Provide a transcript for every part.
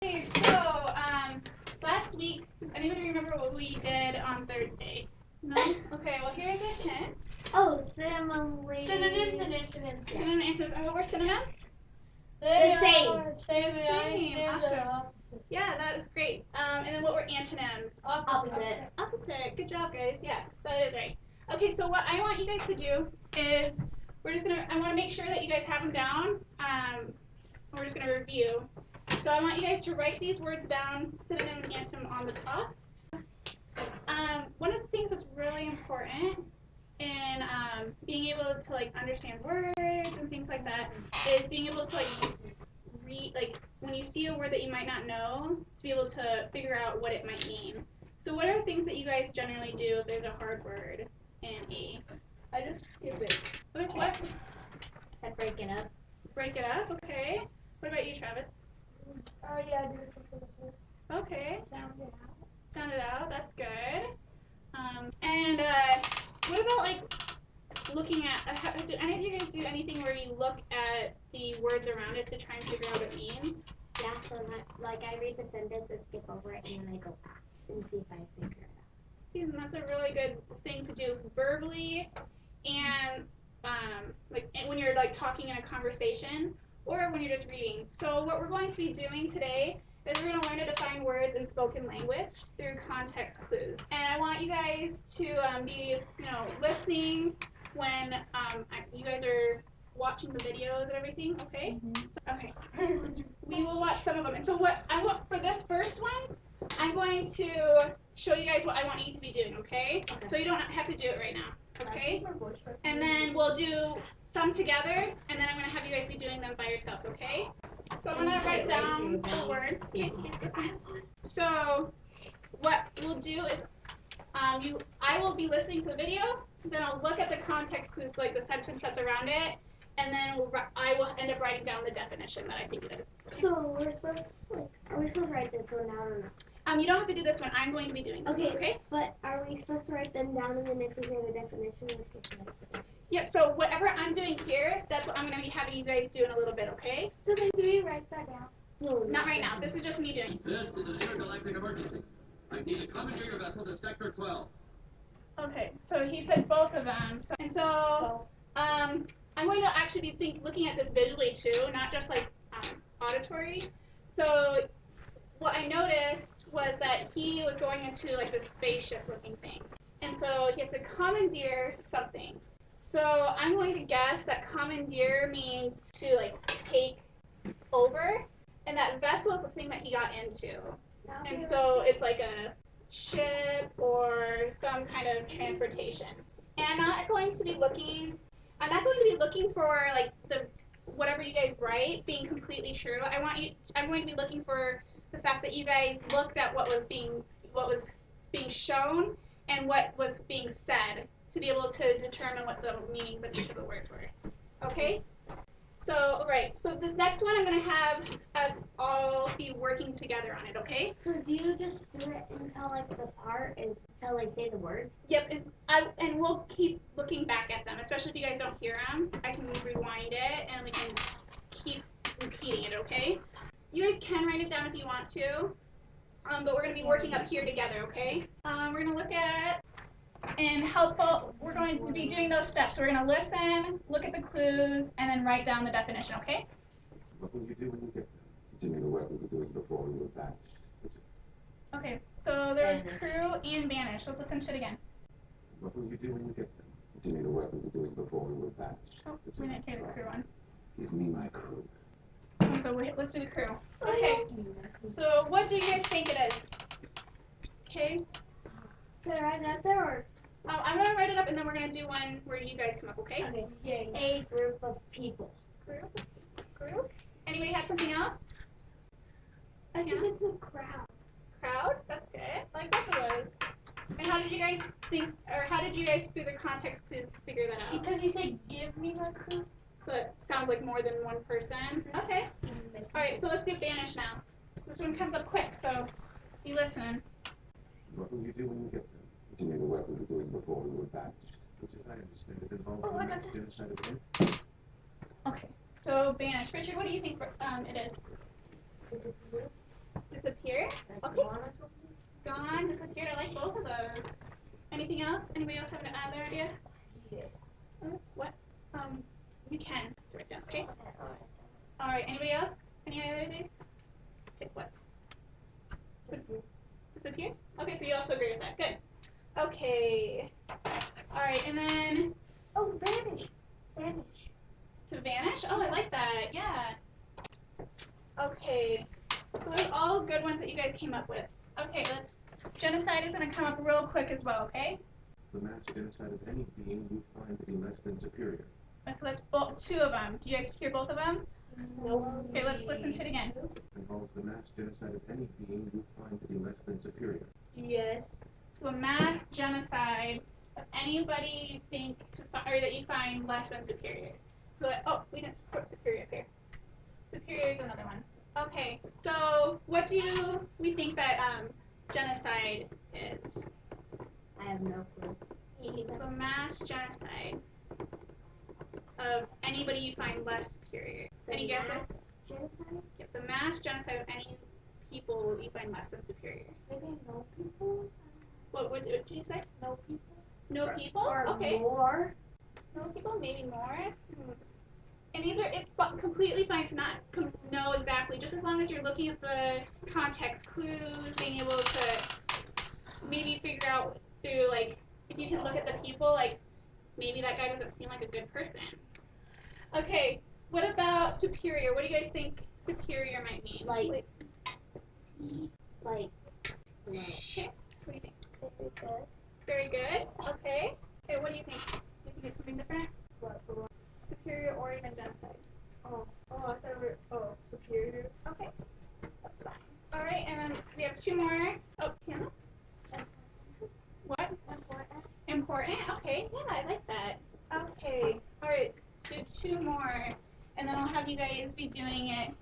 Okay, so last week, does anybody remember what we did on Thursday? No? Okay, well here's a hint. Oh, similes. Synonyms and antonyms. Yeah. Synonyms and antonyms. And what were synonyms? The same. Same. Awesome. Yeah, that was great. And then what were antonyms? Opposite. Opposite. Good job, guys. Yes, that is right. Okay, so what I want you guys to do is I want to make sure that you guys have them down. We're just going to review. So I want you guys to write these words down, synonym and antonym on the top. One of the things that's really important in being able to like understand words and things like that is being able to read, when you see a word that you might not know, to be able to figure out what it might mean. So what are things that you guys generally do if there's a hard word in a? I just skip it. What? I break it up. Break it up, okay. What about you, Travis? Oh yeah, I do something too. Okay. Sound it out. Sound it out, that's good. And what about looking at, do any of you guys do anything where you look at the words around it to try and figure out what it means? Yeah, so I read the sentence and skip over it and then I go back and see if I figure it out. See, and that's a really good thing to do verbally and when you're talking in a conversation or when you're just reading. So what we're going to be doing today is we're going to learn to define words in spoken language through context clues. And I want you guys to be, listening when you guys are watching the videos and everything, okay? Mm-hmm. So, okay. We will watch some of them. And so what I want for this first one, I'm going to show you guys what I want you to be doing, okay? So you don't have to do it right now, okay? And then we'll do some together, and then I'm going to have you guys be doing them by yourselves, okay? So I'm going to write down the words. So what we'll do is I will be listening to the video, then I'll look at the context clues, like the sentence that's around it, and then I will end up writing down the definition that I think it is. So we're supposed to, are we supposed to write this one down or not? You don't have to do this one. I'm going to be doing this one, okay? But are we supposed to write them down and then if we hear the definition, we're supposed to write it? Yep, so whatever I'm doing here, that's what I'm going to be having you guys do in a little bit, okay? So then do we write that down? No, not right now. This is just me doing it. This is an intergalactic emergency. I need a commandeer vessel to Sector 12. Okay, so he said both of them. I'm going to actually be looking at this visually too, not just auditory. So what I noticed was that he was going into this spaceship looking thing. And so he has to commandeer something. So I'm going to guess that commandeer means to take over, and that vessel is the thing that he got into. And so it's like a ship or some kind of transportation. And I'm not going to be looking for the whatever you guys write being completely true. I'm going to be looking for the fact that you guys looked at what was being shown and what was being said to be able to determine what the meanings of each of the words were. Okay? So, alright, so this next one I'm going to have us all be working together on it, okay? So do you just do it until the part is until I say the word? Yep, and we'll keep looking back at them, especially if you guys don't hear them. I can rewind it and we can keep repeating it, okay? You guys can write it down if you want to, but we're going to be working up here together, okay? We're going to look at we're going to be doing those steps. So we're going to listen, look at the clues, and then write down the definition, okay? What will you do when you get them? Continue the work we were doing before we were banished. Okay, so there's crew and banish. Let's listen to it again. What will you do when you get them? Continue the work we were doing before we were banished. Oh, we didn't hear the crew one. Give me my crew. So let's do the crew. Okay, so what do you guys think it is? Okay. Can I write it up there or? I'm going to write it up and then we're going to do one where you guys come up, okay? Okay. Yay. A group of people. Group? Anybody have something else? I think it's a crowd. Crowd? That's good. I like both of those. And how did you guys through the context clues figure that out? Because he said, give me my crew. So it sounds like more than one person. Okay. Alright, so let's do banish now. This one comes up quick, so be listening. What will you do when you get them? Continue the work we were doing before we were banished. Which is, I understand, it involves the genocide of Earth. Okay, so banish. Richard, what do you think it is? Is it blue? disappear. Okay. Gone, disappeared. I like both of those. Anything else? Anybody else have another idea? Yes. What? You can write down. Okay. All right. Anybody else? Any other ideas? Okay. What? Disappear? Okay. So you also agree with that. Good. Okay. All right. And then Oh, vanish. Vanish. to vanish. Oh, I like that. Yeah. Okay. So those are all good ones that you guys came up with. Okay. Genocide is gonna come up real quick as well. Okay. The mass genocide of any being you find to be less than superior. And so that's two of them. Do you guys hear both of them? Nope. Okay. Let's listen to it again. Involves the mass genocide of any being you find to be less than superior. Yes. So a mass genocide of anybody you think or that you find less than superior. So we didn't put superior up here. Superior is another one. Okay, so what do we think that genocide is? I have no clue. So a mass genocide of anybody you find less superior. Any guesses? Genocide? Yep, the mass genocide of any people you find less than superior. Maybe no people? What did you say? No people? No people? Or Okay. more? No people, maybe more. And it's completely fine to not know exactly, just as long as you're looking at the context clues, being able to maybe figure out through, like, if you can look at the people, like, maybe that guy doesn't seem like a good person. Okay, what about superior? What do you guys think superior might mean? Like. Okay, what do you think? Very good. Very good, okay. Okay, what do you think? Do you think it's something different? What? Superior or even genocide? I thought superior. Okay, that's fine. All right, and then we have two more. Oh, Hannah? What? Important. Important? Okay, yeah, I like that. Okay, all right, let's do two more, and then I'll have you guys be doing it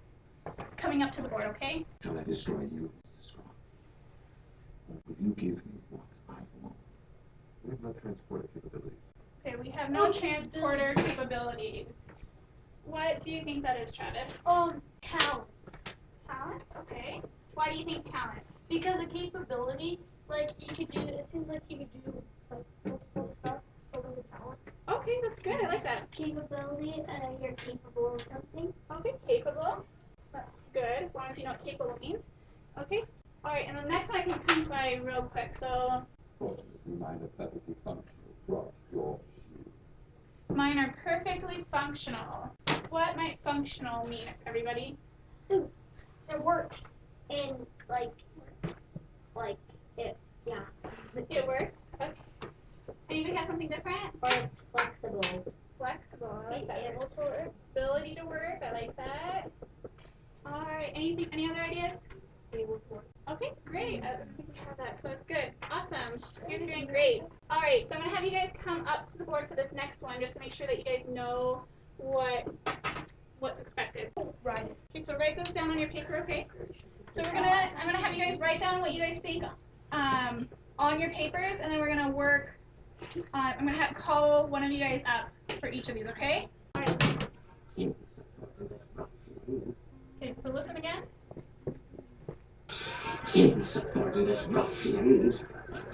coming up to the board, okay? Shall I destroy you, Mr. Strong? Or will you give me what I want? We have no transporter capabilities. Okay, we have no transporter capabilities. What do you think that is, Travis? Talents. Talents? Okay. Why do you think talents? Because a capability, like you could do, it seems like you could do like multiple stuff. So with a talent. Okay, that's good. I like that. Capability, you're capable of something. Okay, capable. That's good, as long as you know what capable means. Okay. All right, and the next one I think comes by real quick. So Fortunately, mine are perfectly functional. Drop your shoe. mine are perfectly functional. What might functional mean, everybody? It works. And like it, yeah. It works. Okay. Anybody have something different? Or it's flexible. Flexible. I like Be that. able to work. Ability to work. I like that. All right. Any other ideas? Able to work. Okay, great. I think we have that, so it's good. Awesome. You guys are doing great. All right, so I'm gonna have you guys come up to the board for this next one, just to make sure that you guys know what's expected. Right. Okay, so write those down on your paper, okay? So I'm gonna have you guys write down what you guys think on your papers, and then we're gonna work. I'm gonna call one of you guys up for each of these, okay? All right. Okay, so listen again. Insubordinate ruffians.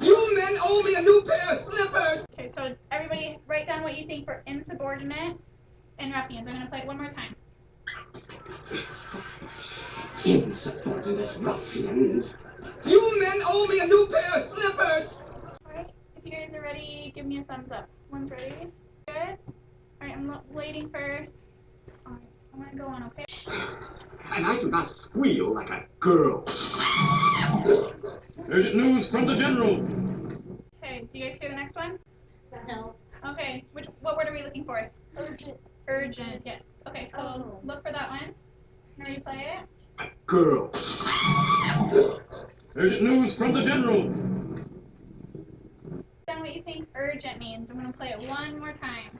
You men owe me a new pair of slippers! Okay, so everybody write down what you think for insubordinate and ruffians. I'm gonna play it one more time. Insubordinate ruffians. You men owe me a new pair of slippers! Alright, if you guys are ready, give me a thumbs up. One's ready? Good? Alright, I'm waiting for... Alright, I'm gonna go on, okay? And I do not squeal like a girl. Urgent news from the General. Okay, do you guys hear the next one? No. Okay, what word are we looking for? Urgent. Urgent, yes. Okay, so look for that one. Can you replay it? A girl. Urgent news from the General. Then what you think urgent means. I'm gonna play it one more time.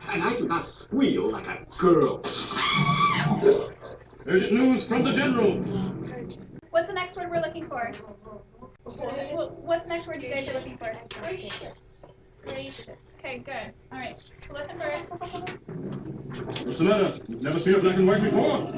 And I do not squeal like a girl. Urgent news from the General. What's the next word we're looking for? What's the next word you guys are looking for? Gracious. Gracious. Okay, good. Alright, so listen for it. What's the matter? You've never seen a black and white before?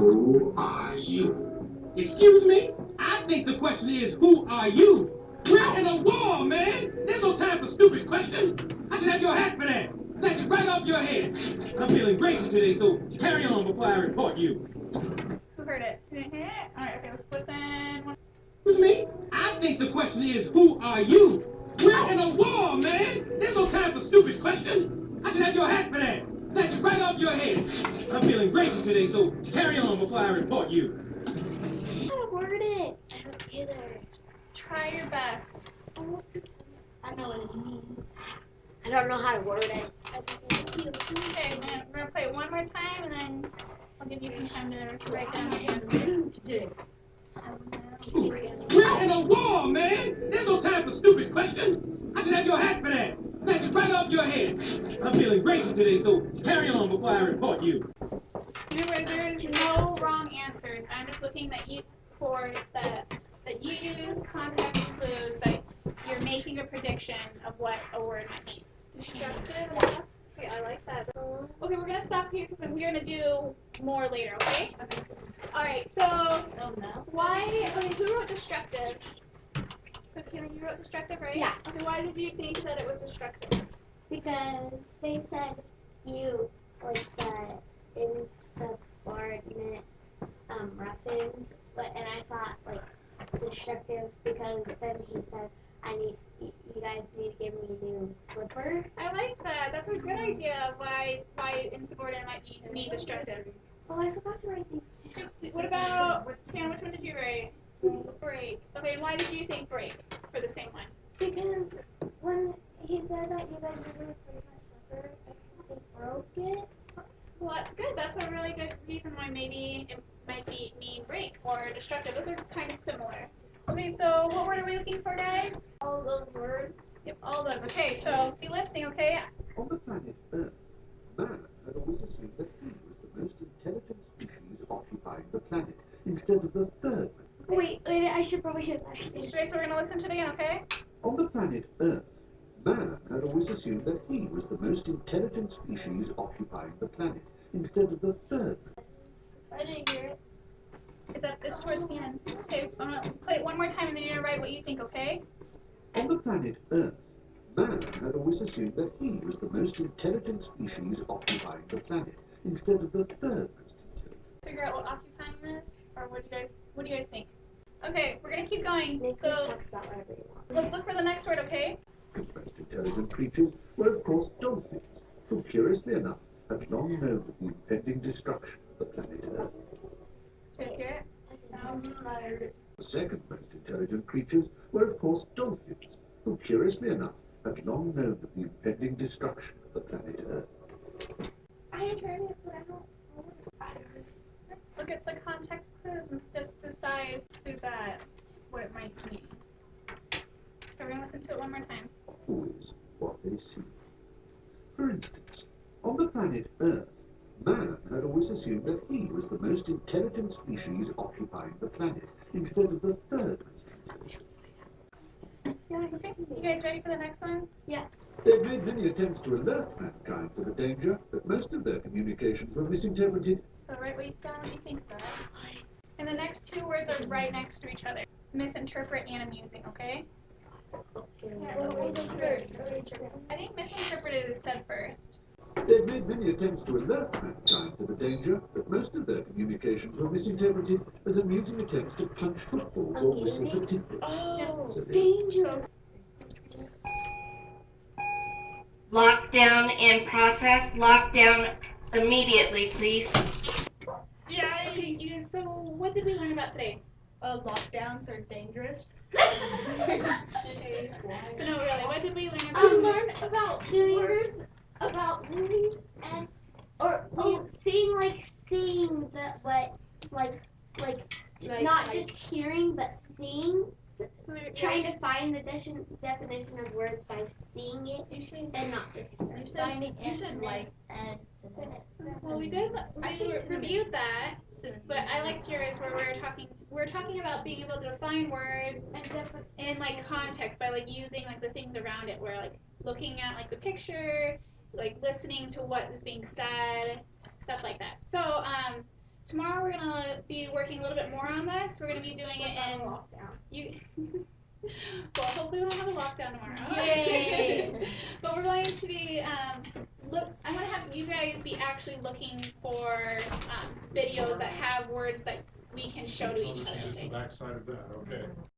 Who are you? Excuse me? I think the question is, who are you? We're in a war, man! There's no time for stupid questions! I should have your hat for that! Snatch it right off your head! I'm feeling gracious today, so carry on before I report you. Who heard it? Alright, okay, let's listen. Excuse me? I think the question is, who are you? We're in a war, man! There's no time for stupid questions! I should have your hat for that! Snatch it right off your head! I'm feeling gracious today, so carry on before I report you. How to word it? I don't either. Just try your best. I know what it means. I don't know how to word it. Okay, and we're gonna play it one more time, and then I'll give you some time to write down your answer. Today. We're in a war, man! There's no time for stupid questions! I should have your hat for that! Snatch it right off your head! I'm feeling gracious today, so carry on before I report you. Remember, there is no wrong answers. I'm just looking for that you use context clues, that you're making a prediction of what a word might mean. Destructive. Okay, I like that. Okay, we're gonna stop here because we're gonna do more later. Okay. Alright, so why? Okay, who wrote destructive? So Kaylin, you wrote destructive, right? Yeah. Okay, why did you think that it was destructive? Because they said you, like the insubordinate ruffians, and I thought like destructive because then he said you guys need to give me a new slipper. I like that. That's a good idea. Why insubordinate might mean destructive. Oh, I forgot to write these. What about Tana? Which one did you write? Break. Okay, why did you think break for the same one? Because when he said that you guys never replaced my slipper, I think they broke it. Well, that's good. That's a really good reason why maybe it might mean break or destructive. Those are kind of similar. Okay, so what word are we looking for, guys? All those words. Yep, all those. Okay, so be listening, okay? On the planet Earth, man had always assumed that he was the most intelligent species occupying the planet, instead of the third. Wait, I should probably hear that. Okay, so we're gonna listen to it again, okay? On the planet Earth, man had always assumed that he was the most intelligent species occupying the planet, instead of the third. I didn't hear it. It's towards the end. Okay, I'm gonna play it one more time and then you're gonna write what you think, okay? On the planet Earth, man had always assumed that he was the most intelligent species occupying the planet, instead of the third most intelligent. Figure out what occupying is, or what do you guys think? Okay, we're gonna keep going. Nick just So talks about whatever you want. let's look for the next word, okay? The most intelligent creatures were, of course, dolphins, who, curiously enough, had long known of the impending destruction of the planet Earth. Do you guys hear it? I heard it. The second most intelligent creatures were, of course, dolphins, who, curiously enough, had long known of the impending destruction of the planet Earth. I had heard it, but I don't. Look at the context clues and just decide through that what it might mean. Okay, we're gonna listen to it one more time. Always what they see. For instance, on the planet Earth, man had always assumed that he was the most intelligent species occupying the planet, instead of the third most intelligent. Okay, you guys ready for the next one? Yeah. They've made many attempts to alert mankind to the danger, but most of their communications were misinterpreted. So write what you think of that. And the next two words are right next to each other. Misinterpret and amusing, okay? What was first? I think misinterpreted is said first. They've made many attempts to alert mankind to the danger, but most of their communications were misinterpreted as amusing attempps to punch footballs or whistle for tidbits. Oh, So they- danger! Lockdown in process. Lockdown immediately, please. Yeah, okay, you guys, so what did we learn about today? Lockdowns are dangerous. Okay. No, really, what did we learn about I today? learned about doing words, about movies, and seeing the like not just hearing but seeing. So there- Trying to find the definition of words by seeing it and not just hearing. Finding antonyms and synonyms. Well, we reviewed that, but I liked yours where we're talking about being able to define words in like context by like using like the things around it. We're like looking at like the picture, like listening to what is being said, stuff like that. So tomorrow we're gonna be working a little bit more on this. We're gonna be doing it in lockdown. well, hopefully we don't have a lockdown tomorrow. Yay! But we're going to be I want to have you guys be actually looking for videos that have words that we can show to each This is other. just the backside of that, okay.